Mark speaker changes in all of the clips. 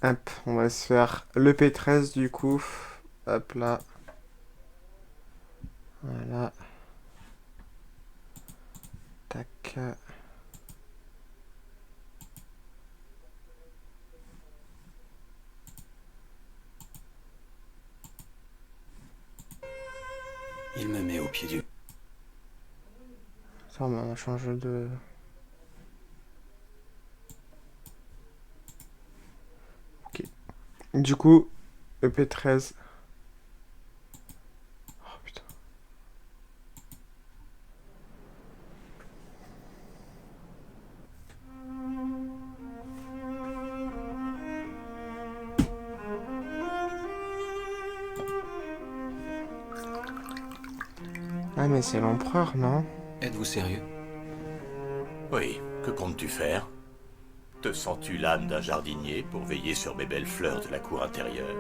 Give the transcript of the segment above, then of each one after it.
Speaker 1: Hop, on va se faire le P13 du coup. Hop là. Voilà. Tac.
Speaker 2: Il me met au pied du...
Speaker 1: Ça, on a changé de... Ok. Du coup, EP13. Oh putain. Ah mais c'est l'empereur, non?
Speaker 2: Êtes-vous sérieux?
Speaker 3: Oui, que comptes-tu faire? Te sens-tu l'âme d'un jardinier pour veiller sur mes belles fleurs de la cour intérieure?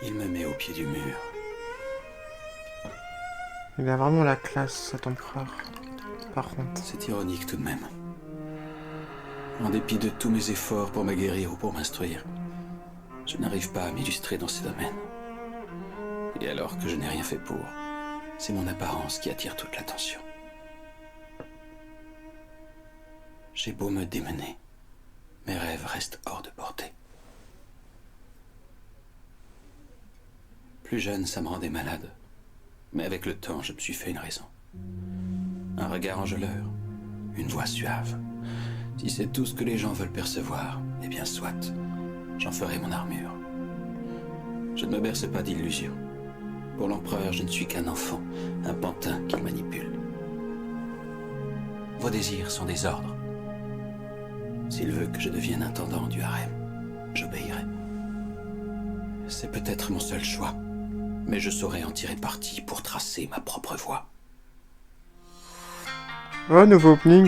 Speaker 2: Il me met au pied du mur.
Speaker 1: Il a vraiment la classe, cet empereur. Par contre.
Speaker 2: C'est ironique tout de même. En dépit de tous mes efforts pour me guérir ou pour m'instruire, je n'arrive pas à m'illustrer dans ces domaines. Et alors que je n'ai rien fait pour, c'est mon apparence qui attire toute l'attention. J'ai beau me démener, mes rêves restent hors de portée. Plus jeune, ça me rendait malade. Mais avec le temps, je me suis fait une raison. Un regard enjôleur, une voix suave. Si c'est tout ce que les gens veulent percevoir, eh bien soit, j'en ferai mon armure. Je ne me berce pas d'illusions. Pour l'empereur, je ne suis qu'un enfant, un pantin qu'il manipule. Vos désirs sont des ordres. S'il veut que je devienne intendant du harem, j'obéirai. C'est peut-être mon seul choix, mais je saurai en tirer parti pour tracer ma propre voie.
Speaker 1: Oh, nouveau opening.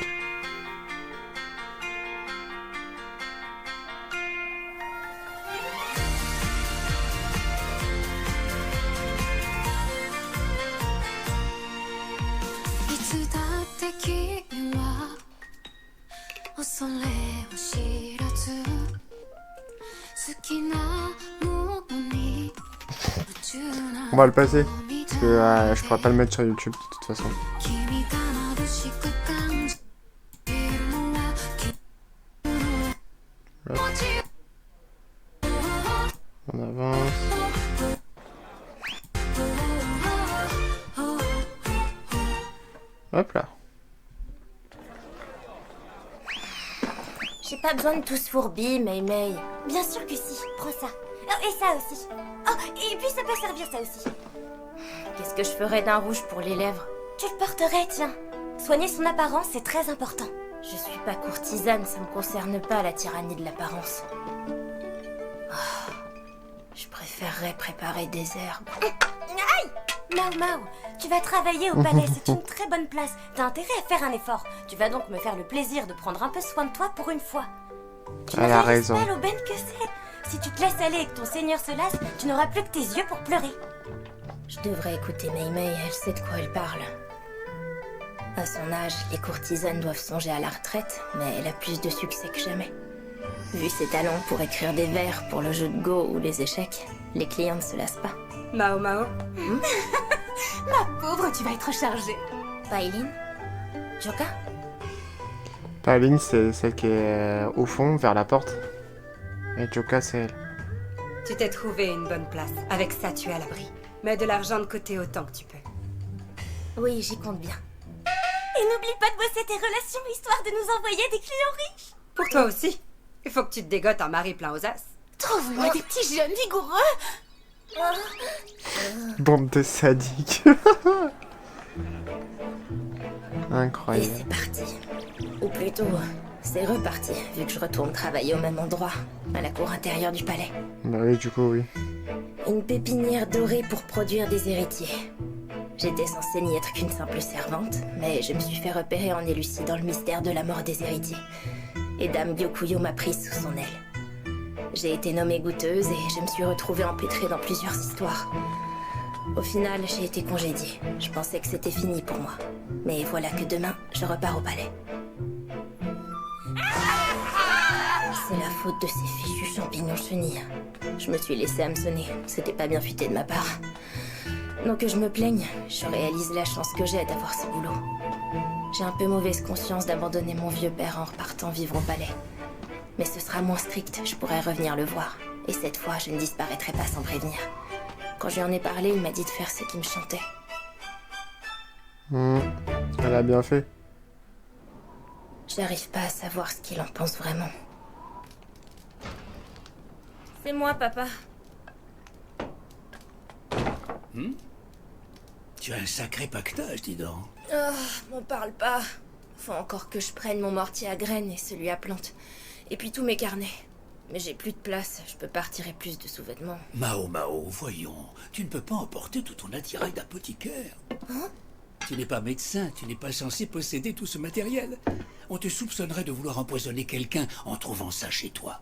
Speaker 1: On va le passer. Parce que je pourrais pas le mettre sur YouTube de toute façon. Hop. On avance. Hop là.
Speaker 4: J'ai pas besoin de tout ce fourbi, Mei Mei. Bien sûr que si, prends ça. Oh, et ça aussi. Oh, et puis ça peut servir ça aussi. Qu'est-ce que je ferais d'un rouge pour les lèvres? Tu le porterais, tiens. Soigner son apparence, c'est très important. Je suis pas courtisane, ça me concerne pas la tyrannie de l'apparence. Oh, je préférerais préparer des herbes. Aïe! Mao Mao, tu vas travailler au palais, c'est une très bonne place. T'as intérêt à faire un effort. Tu vas donc me faire le plaisir de prendre un peu soin de toi pour une fois. Tu
Speaker 1: Elle a raison.
Speaker 4: pas l'aubaine que c'est. Si tu te laisses aller et que ton seigneur se lasse, tu n'auras plus que tes yeux pour pleurer. Je devrais écouter Mei Mei, elle sait de quoi elle parle. À son âge, les courtisanes doivent songer à la retraite, mais elle a plus de succès que jamais. Vu ses talents pour écrire des vers pour le jeu de Go ou les échecs, les clients ne se lassent pas.
Speaker 5: Mao Mao. Ma pauvre, tu vas être chargée.
Speaker 4: Pailin? Joka?
Speaker 1: Paline, c'est celle qui est au fond, vers la porte. Et Joka, c'est elle.
Speaker 5: Tu t'es trouvé une bonne place. Avec ça, tu es à l'abri. Mets de l'argent de côté autant que tu peux.
Speaker 4: Oui, j'y compte bien. Et n'oublie pas de bosser tes relations, histoire de nous envoyer des clients riches.
Speaker 5: Pour toi aussi. Il faut que tu te dégotes un mari plein aux as.
Speaker 4: Trouve-moi des petits jeunes vigoureux.
Speaker 1: Bande de sadiques.
Speaker 4: Et
Speaker 1: Incroyable.
Speaker 4: c'est parti. Ou plutôt, c'est reparti, vu que je retourne travailler au même endroit, à la cour intérieure du palais.
Speaker 1: Bah oui, du coup, oui.
Speaker 4: Une pépinière dorée pour produire des héritiers. J'étais censée n'y être qu'une simple servante, mais je me suis fait repérer en élucidant le mystère de la mort des héritiers. Et Dame Gyokuyo m'a prise sous son aile. J'ai été nommée goûteuse et je me suis retrouvée empêtrée dans plusieurs histoires. Au final, j'ai été congédiée. Je pensais que c'était fini pour moi. Mais voilà que demain, je repars au palais. C'est la faute de ces fichus champignons chenilles. Je me suis laissée hameçonner. C'était pas bien futé de ma part. Donc que je me plaigne, je réalise la chance que j'ai d'avoir ce boulot. J'ai un peu mauvaise conscience d'abandonner mon vieux père en repartant vivre au palais. Mais ce sera moins strict, je pourrai revenir le voir. Et cette fois, je ne disparaîtrai pas sans prévenir. Quand je lui en ai parlé, il m'a dit de faire ce qui me chantait.
Speaker 1: Elle a bien fait.
Speaker 4: J'arrive pas à savoir ce qu'il en pense vraiment. C'est moi, papa.
Speaker 6: Tu as un sacré pactage, dis donc.
Speaker 4: Oh, m'en parle pas. Faut encore que je prenne mon mortier à graines et celui à plantes. Et puis tous mes carnets. Mais j'ai plus de place, je peux pas retirer plus de sous-vêtements.
Speaker 6: Mao, voyons. Tu ne peux pas emporter tout ton attirail d'apothicaire. Tu n'es pas médecin, tu n'es pas censé posséder tout ce matériel. On te soupçonnerait de vouloir empoisonner quelqu'un en trouvant ça chez toi.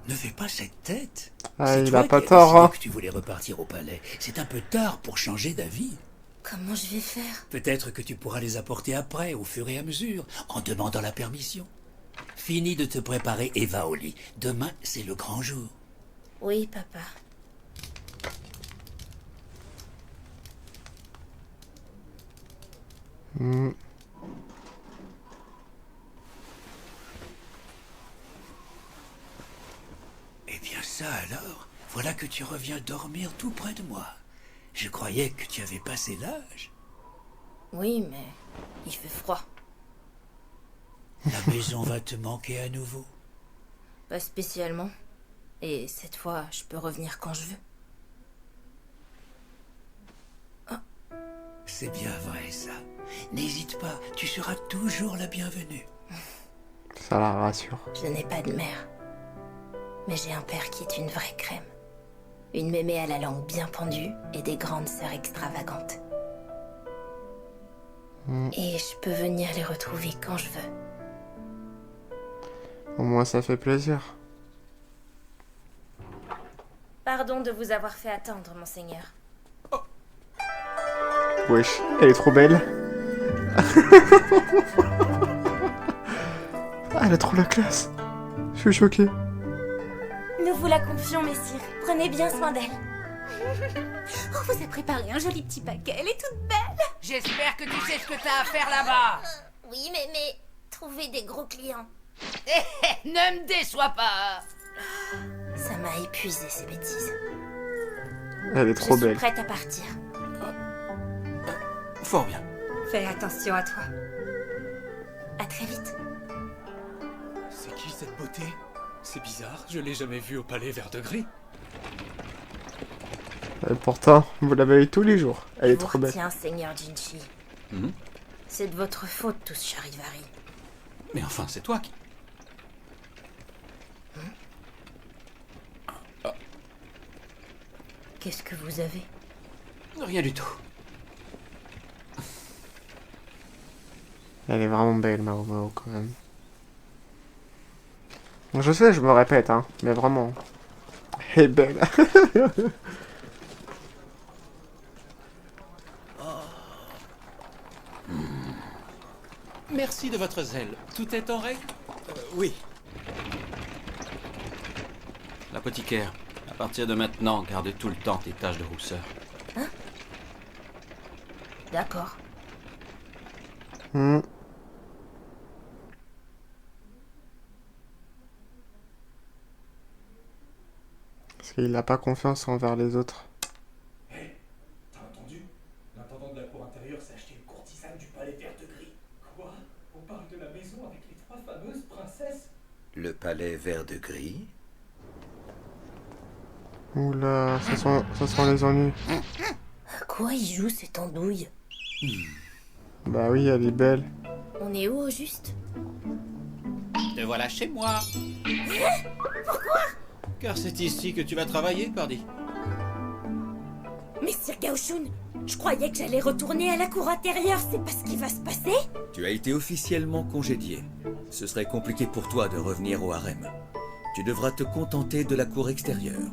Speaker 6: Ne fais pas cette tête.
Speaker 1: Ah,
Speaker 6: C'est
Speaker 1: il
Speaker 6: toi
Speaker 1: a pas
Speaker 6: qui as
Speaker 1: tort,
Speaker 6: décidé
Speaker 1: hein.
Speaker 6: que tu voulais repartir au palais. C'est un peu tard pour changer d'avis.
Speaker 4: Comment je vais faire?
Speaker 6: Peut-être que tu pourras les apporter après, au fur et à mesure, en demandant la permission. Fini de te préparer et va au lit. Demain, c'est le grand jour.
Speaker 4: Oui, papa.
Speaker 6: Eh bien ça alors, voilà que tu reviens dormir tout près de moi. Je croyais que tu avais passé l'âge.
Speaker 4: Oui, mais il fait froid.
Speaker 6: La maison va te manquer à nouveau.
Speaker 4: Pas spécialement. Et cette fois, je peux revenir quand je veux.
Speaker 6: C'est bien vrai ça. N'hésite pas, tu seras toujours la bienvenue.
Speaker 1: Ça la rassure.
Speaker 4: Je n'ai pas de mère. Mais j'ai un père qui est une vraie crème. Une mémé à la langue bien pendue et des grandes sœurs extravagantes. Et je peux venir les retrouver quand je veux.
Speaker 1: Au moins, ça fait plaisir.
Speaker 4: Pardon de vous avoir fait attendre, monseigneur.
Speaker 1: Wesh, elle est trop belle. Ah, elle a trop la classe. Je suis choqué.
Speaker 4: Nous vous la confions, messire. Prenez bien soin d'elle.
Speaker 7: On vous a préparé un joli petit paquet, elle est toute belle.
Speaker 8: J'espère que tu sais ce que t'as à faire là-bas.
Speaker 4: Oui, mais trouver des gros clients.
Speaker 8: Ne me déçois pas.
Speaker 4: Ça m'a épuisé ces bêtises.
Speaker 1: Elle est trop
Speaker 4: Je suis
Speaker 1: belle.
Speaker 4: prête à partir.
Speaker 2: Fort bien.
Speaker 5: Fais attention à toi.
Speaker 4: À très vite.
Speaker 9: C'est qui cette beauté? C'est bizarre, je l'ai jamais vue au palais vert de gris.
Speaker 1: Et pourtant, vous la voyez tous les jours. Elle est
Speaker 4: Je vous
Speaker 1: trop belle.
Speaker 4: retiens, Seigneur Jinchi. C'est de votre faute, tout ce charivari.
Speaker 2: Mais enfin, c'est toi qui...
Speaker 4: Qu'est-ce que vous avez?
Speaker 2: Rien du tout.
Speaker 1: Elle est vraiment belle, Mao, quand même. Je sais, je me répète, hein, mais vraiment. Elle est belle.
Speaker 9: Merci de votre zèle. Tout est en règle? Oui.
Speaker 2: L'apothicaire, à partir de maintenant, garde tout le temps tes taches de rousseur.
Speaker 4: D'accord.
Speaker 1: Parce qu'il n'a pas confiance envers les autres.
Speaker 10: Hé, t'as entendu? L'intendant de la cour intérieure s'est acheté une courtisane du palais vert de gris. Quoi? On parle de la maison avec les 3 fameuses princesses?
Speaker 6: Le palais vert de gris?
Speaker 1: Oula, ça sent les ennuis.
Speaker 4: À quoi il joue cette andouille?
Speaker 1: Bah oui, elle est belle.
Speaker 4: On est où au juste?
Speaker 2: Te voilà chez moi.
Speaker 4: Pourquoi?
Speaker 2: Car c'est ici que tu vas travailler, pardi.
Speaker 4: Messire Gaoshun, je croyais que j'allais retourner à la cour intérieure, c'est pas ce qui va se passer?
Speaker 11: Tu as été officiellement congédié. Ce serait compliqué pour toi de revenir au harem. Tu devras te contenter de la cour extérieure.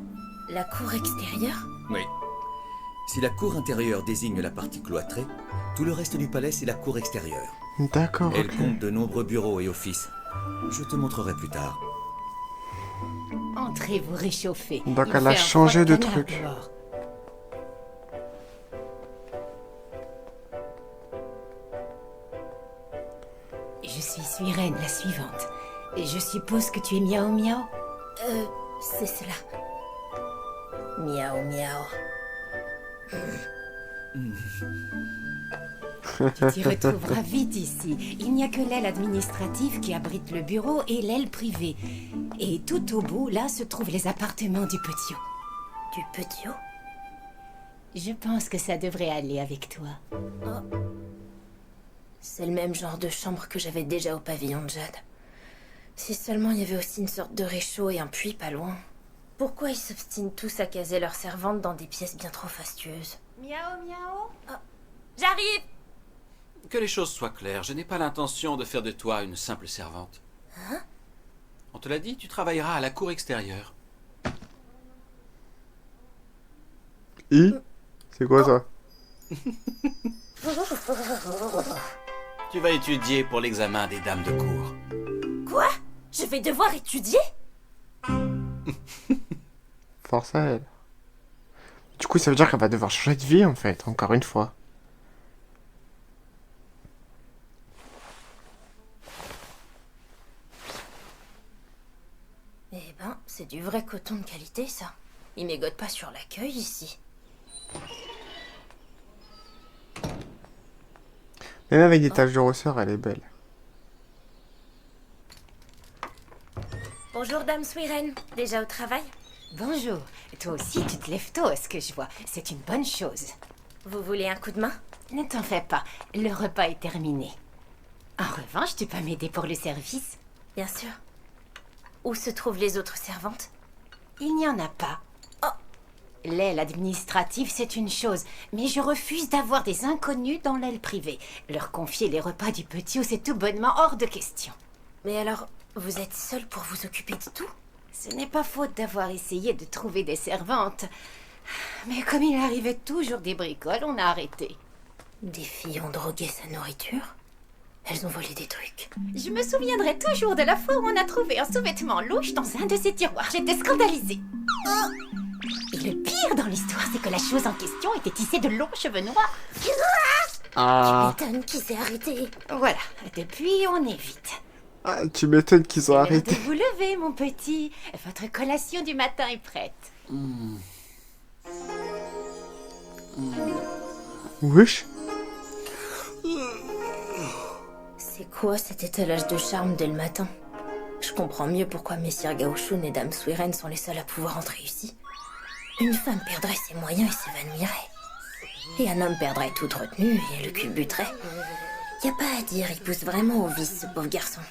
Speaker 4: La cour extérieure?
Speaker 11: Oui. Si la cour intérieure désigne la partie cloîtrée, tout le reste du palais, c'est la cour extérieure.
Speaker 1: D'accord,
Speaker 11: Elle
Speaker 1: ok.
Speaker 11: compte de nombreux bureaux et offices. Je te montrerai plus tard.
Speaker 12: Entrez vous réchauffer.
Speaker 1: Donc
Speaker 12: Il
Speaker 1: elle a
Speaker 12: fait un
Speaker 1: changé
Speaker 12: froid
Speaker 1: de
Speaker 12: canard
Speaker 1: truc.
Speaker 12: dehors. Je suis Suirène, la suivante. Et je suppose que tu es Miao Miao?
Speaker 4: C'est cela. Miaou miaou.
Speaker 12: Tu t'y retrouveras vite ici. Il n'y a que l'aile administrative qui abrite le bureau et l'aile privée. Et tout au bout, là, se trouvent les appartements du Petiot.
Speaker 4: Du Petiot?
Speaker 12: Je pense que ça devrait aller avec toi.
Speaker 4: Oh. C'est le même genre de chambre que j'avais déjà au pavillon de Jade. Si seulement il y avait aussi une sorte de réchaud et un puits pas loin. Pourquoi ils s'obstinent tous à caser leurs servantes dans des pièces bien trop fastueuses?
Speaker 7: Miao miao.
Speaker 4: Oh. J'arrive!
Speaker 2: Que les choses soient claires, je n'ai pas l'intention de faire de toi une simple servante.
Speaker 4: Hein?
Speaker 2: On te l'a dit, tu travailleras à la cour extérieure.
Speaker 1: C'est quoi ça?
Speaker 2: Tu vas étudier pour l'examen des dames de cour.
Speaker 4: Quoi? Je vais devoir étudier?
Speaker 1: Force à elle. Du coup, ça veut dire qu'elle va devoir changer de vie, en fait, encore une fois.
Speaker 4: Eh ben, c'est du vrai coton de qualité, ça. Ils mégotent pas sur l'accueil, ici.
Speaker 1: Même avec des taches de ressort, elle est belle.
Speaker 4: Bonjour, Dame Suirène. Déjà au travail?
Speaker 12: Bonjour. Toi aussi, tu te lèves tôt, à ce que je vois. C'est une bonne chose.
Speaker 4: Vous voulez un coup de main?
Speaker 12: Ne t'en fais pas. Le repas est terminé. En revanche, tu peux m'aider pour le service?
Speaker 4: Bien sûr. Où se trouvent les autres servantes?
Speaker 12: Il n'y en a pas.
Speaker 4: Oh.
Speaker 12: L'aile administrative, c'est une chose, mais je refuse d'avoir des inconnus dans l'aile privée. Leur confier les repas du Petiot, c'est tout bonnement hors de question.
Speaker 4: Mais alors, vous êtes seule pour vous occuper de tout?
Speaker 12: Ce n'est pas faute d'avoir essayé de trouver des servantes. Mais comme il arrivait toujours des bricoles, on a arrêté.
Speaker 4: Des filles ont drogué sa nourriture? Elles ont volé des trucs.
Speaker 12: Je me souviendrai toujours de la fois où on a trouvé un sous-vêtement louche dans un de ces tiroirs. J'étais scandalisée. Et le pire dans l'histoire, c'est que la chose en question était tissée de longs cheveux noirs.
Speaker 1: Ah.
Speaker 4: Tu m'étonnes qui s'est arrêté.
Speaker 12: Voilà, depuis on évite.
Speaker 1: Ah, tu m'étonnes qu'ils ont
Speaker 12: C'est l'heure
Speaker 1: arrêté.
Speaker 12: de vous lever, mon petit. Votre collation du matin est prête.
Speaker 1: Wesh.
Speaker 4: C'est quoi cet étalage de charme dès le matin? Je comprends mieux pourquoi Messire Gaoshun et Dame Suirène sont les seuls à pouvoir entrer ici. Une femme perdrait ses moyens et s'évanouirait. Et un homme perdrait toute retenue et le culbuterait. Y a pas à dire, il pousse vraiment au vice, ce pauvre garçon.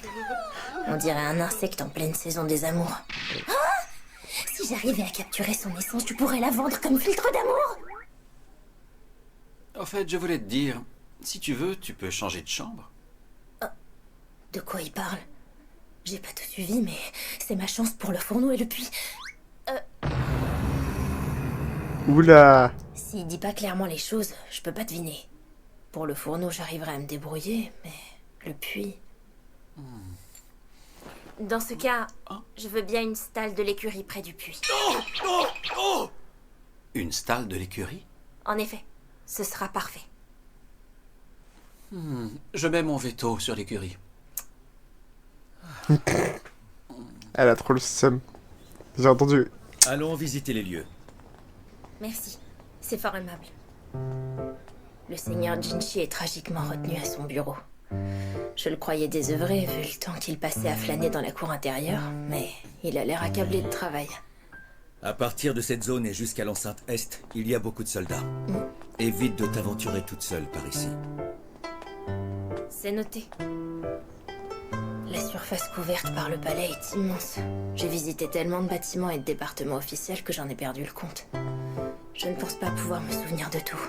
Speaker 4: On dirait un insecte en pleine saison des amours. Ah! Si j'arrivais à capturer son essence, tu pourrais la vendre comme filtre d'amour.
Speaker 2: En fait, je voulais te dire, si tu veux, tu peux changer de chambre.
Speaker 4: De quoi il parle? J'ai pas tout suivi, mais c'est ma chance pour le fourneau et le puits.
Speaker 1: Oula.
Speaker 4: S'il dit pas clairement les choses, je peux pas deviner. Pour le fourneau, j'arriverai à me débrouiller, mais le puits... Dans ce cas, je veux bien une stalle de l'écurie près du puits.
Speaker 2: Une stalle de l'écurie?
Speaker 4: En effet, ce sera parfait.
Speaker 2: Je mets mon veto sur l'écurie.
Speaker 1: Elle a trop le seum. J'ai entendu.
Speaker 11: Allons visiter les lieux.
Speaker 4: Merci, c'est fort aimable. Le seigneur Jinchi est tragiquement retenu à son bureau. Je le croyais désœuvré vu le temps qu'il passait à flâner dans la cour intérieure, mais il a l'air accablé de travail.
Speaker 11: À partir de cette zone et jusqu'à l'enceinte Est, il y a beaucoup de soldats. Évite de t'aventurer toute seule par ici.
Speaker 4: C'est noté. La surface couverte par le palais est immense. J'ai visité tellement de bâtiments et de départements officiels que j'en ai perdu le compte. Je ne pense pas pouvoir me souvenir de tout.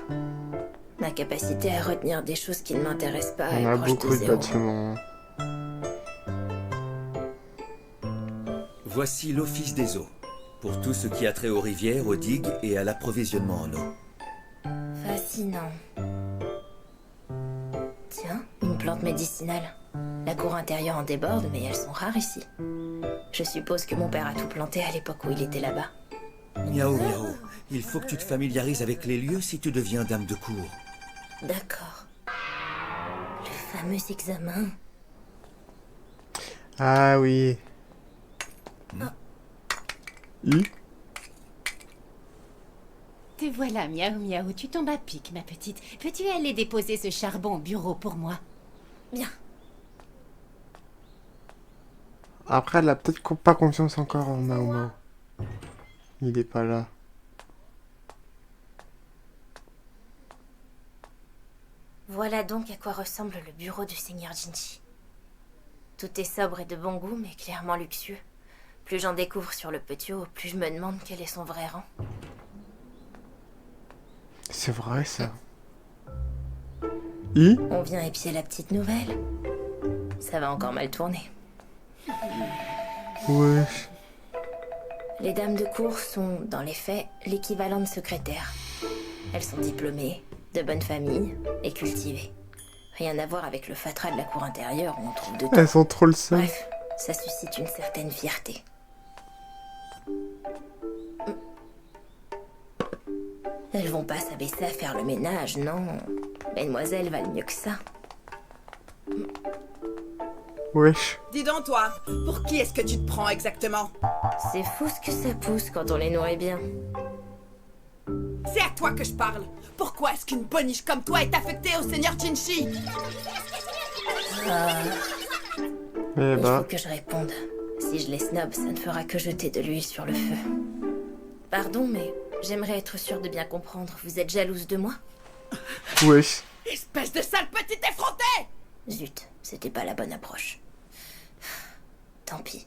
Speaker 4: Ma capacité à retenir des choses qui ne m'intéressent pas
Speaker 1: On
Speaker 4: est
Speaker 1: a
Speaker 4: proche
Speaker 1: beaucoup
Speaker 4: de
Speaker 1: de
Speaker 4: zéro.
Speaker 1: bâtiments.
Speaker 11: Voici l'office des eaux. Pour tout ce qui a trait aux rivières, aux digues et à l'approvisionnement en eau.
Speaker 4: Fascinant. Tiens, une plante médicinale. La cour intérieure en déborde, mais elles sont rares ici. Je suppose que mon père a tout planté à l'époque où il était là-bas.
Speaker 11: Miaou, miaou. Il faut que tu te familiarises avec les lieux si tu deviens dame de cour.
Speaker 4: D'accord. Le fameux examen.
Speaker 1: Ah oui. I.
Speaker 12: Te voilà, miaou miaou, tu tombes à pic, ma petite. Peux-tu aller déposer ce charbon au bureau pour moi?
Speaker 4: Bien.
Speaker 1: Après, elle a peut-être pas confiance encore en Mao Mao. Il est pas là.
Speaker 4: Voilà donc à quoi ressemble le bureau du seigneur Jinchi. Tout est sobre et de bon goût, mais clairement luxueux. Plus j'en découvre sur le petit haut, plus je me demande quel est son vrai rang.
Speaker 1: C'est vrai, ça. I.
Speaker 4: On vient épier la petite nouvelle. Ça va encore mal tourner.
Speaker 1: Ouais.
Speaker 4: Les dames de cour sont, dans les faits, l'équivalent de secrétaires. Elles sont diplômées, de bonne famille et cultivées. Rien à voir avec le fatras de la cour intérieure où on trouve de tout.
Speaker 1: Elles sont trop le seul.
Speaker 4: Bref, ça suscite une certaine fierté. Elles vont pas s'abaisser à faire le ménage, non. Mesdemoiselles valent mieux que ça.
Speaker 1: Wesh.
Speaker 13: Dis donc toi, pour qui est-ce que tu te prends exactement?
Speaker 4: C'est fou ce que ça pousse quand on les nourrit bien.
Speaker 13: C'est à toi que je parle. Pourquoi est-ce qu'une boniche comme toi est affectée au seigneur Jinchi?
Speaker 4: Il faut que je réponde. Si je les snob, ça ne fera que jeter de l'huile sur le feu. Pardon, mais j'aimerais être sûre de bien comprendre. Vous êtes jalouse de moi?
Speaker 1: Wesh.
Speaker 13: Espèce de sale petite effrontée!
Speaker 4: Zut, c'était pas la bonne approche. Tant pis.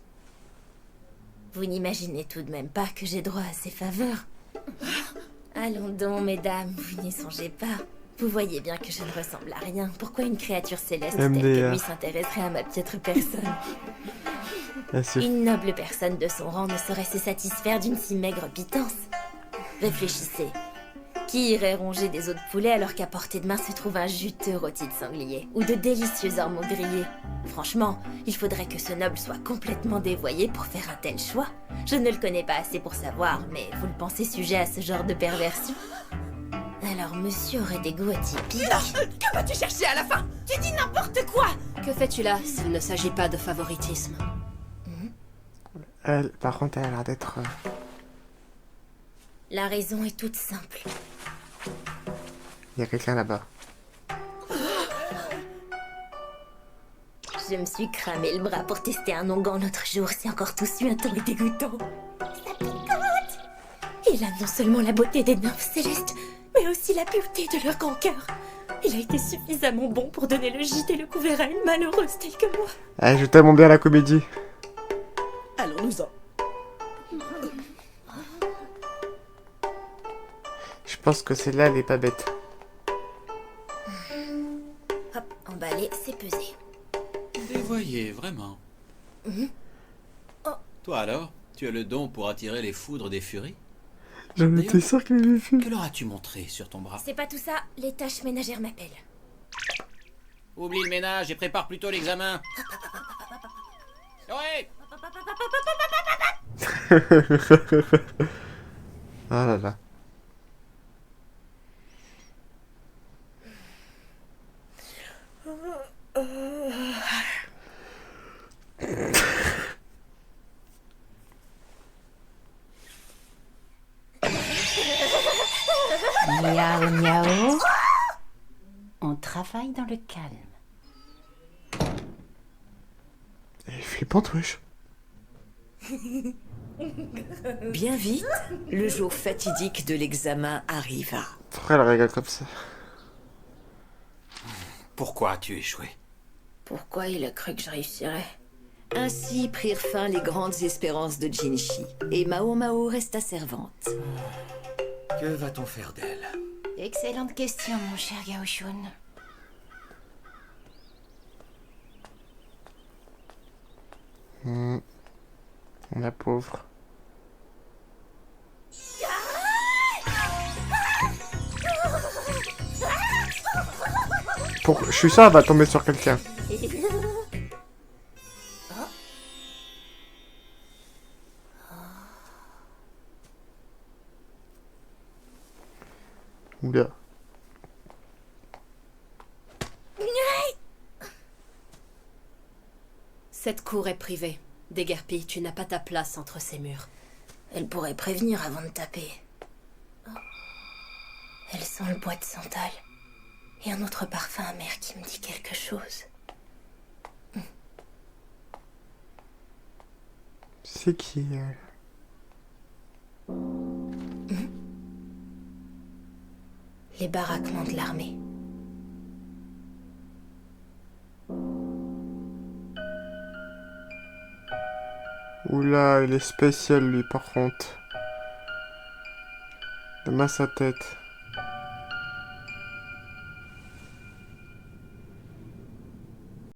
Speaker 4: Vous n'imaginez tout de même pas que j'ai droit à ces faveurs. Allons donc, mesdames, vous n'y songez pas. Vous voyez bien que je ne ressemble à rien. Pourquoi une créature céleste telle que lui s'intéresserait à ma piètre personne? Une noble personne de son rang ne saurait se satisfaire d'une si maigre pitance. Réfléchissez. Qui irait ronger des os de poulet alors qu'à portée de main se trouve un juteux rôti de sanglier ou de délicieux ormeaux grillés? Franchement, il faudrait que ce noble soit complètement dévoyé pour faire un tel choix. Je ne le connais pas assez pour savoir, mais vous le pensez sujet à ce genre de perversion? Alors monsieur aurait des goûts atypiques.
Speaker 13: Que vas-tu chercher à la fin? Tu dis n'importe quoi!
Speaker 5: Que fais-tu là s'il ne s'agit pas de favoritisme?
Speaker 1: Elle, par contre, elle a l'air d'être...
Speaker 4: La raison est toute simple.
Speaker 1: Il y a quelqu'un là-bas.
Speaker 4: Je me suis cramé le bras pour tester un onguent l'autre jour. C'est encore tout suintant et dégoûtant. Ça picote! Il a non seulement la beauté des nymphes célestes, mais aussi la pureté de leur grand cœur. Il a été suffisamment bon pour donner le gîte et le couvert à une malheureuse telle que moi.
Speaker 1: Eh, je t'aime bien la comédie.
Speaker 13: Allons-nous-en.
Speaker 1: Je pense que celle-là, elle est pas bête.
Speaker 4: Hop, emballé, c'est pesé.
Speaker 2: Dévoyé, vraiment. Toi alors, tu as le don pour attirer les foudres des furies?
Speaker 1: J'en étais sûr qu'il avait fait.
Speaker 2: Que leur as-tu montré sur ton bras?
Speaker 4: C'est pas tout ça, les tâches ménagères m'appellent.
Speaker 2: Oublie le ménage et prépare plutôt l'examen. Oui.
Speaker 1: Ah là là.
Speaker 12: Miaou miaou. On travaille dans le calme.
Speaker 1: Elle est flippante, wesh.
Speaker 14: Bien vite, le jour fatidique de l'examen arriva.
Speaker 1: Pourquoi elle rigole comme ça?
Speaker 2: Pourquoi as-tu échoué?
Speaker 4: Pourquoi il a cru que je réussirais?
Speaker 14: Ainsi prirent fin les grandes espérances de Jinchi, et Mao Mao resta servante.
Speaker 11: Que va-t-on faire d'elle?
Speaker 12: Excellente question, mon cher Gaoshun.
Speaker 1: La pauvre. Je suis sûr, elle va tomber sur quelqu'un. Oula.
Speaker 15: Cette cour est privée. Déguerpie, tu n'as pas ta place entre ces murs.
Speaker 4: Elle pourrait prévenir avant de taper. Oh. Elle sent le bois de santal. Et un autre parfum amer qui me dit quelque chose.
Speaker 1: C'est qui, elle?
Speaker 4: Les baraquements de l'armée.
Speaker 1: Oula, il est spécial lui par contre. Donne-moi sa tête.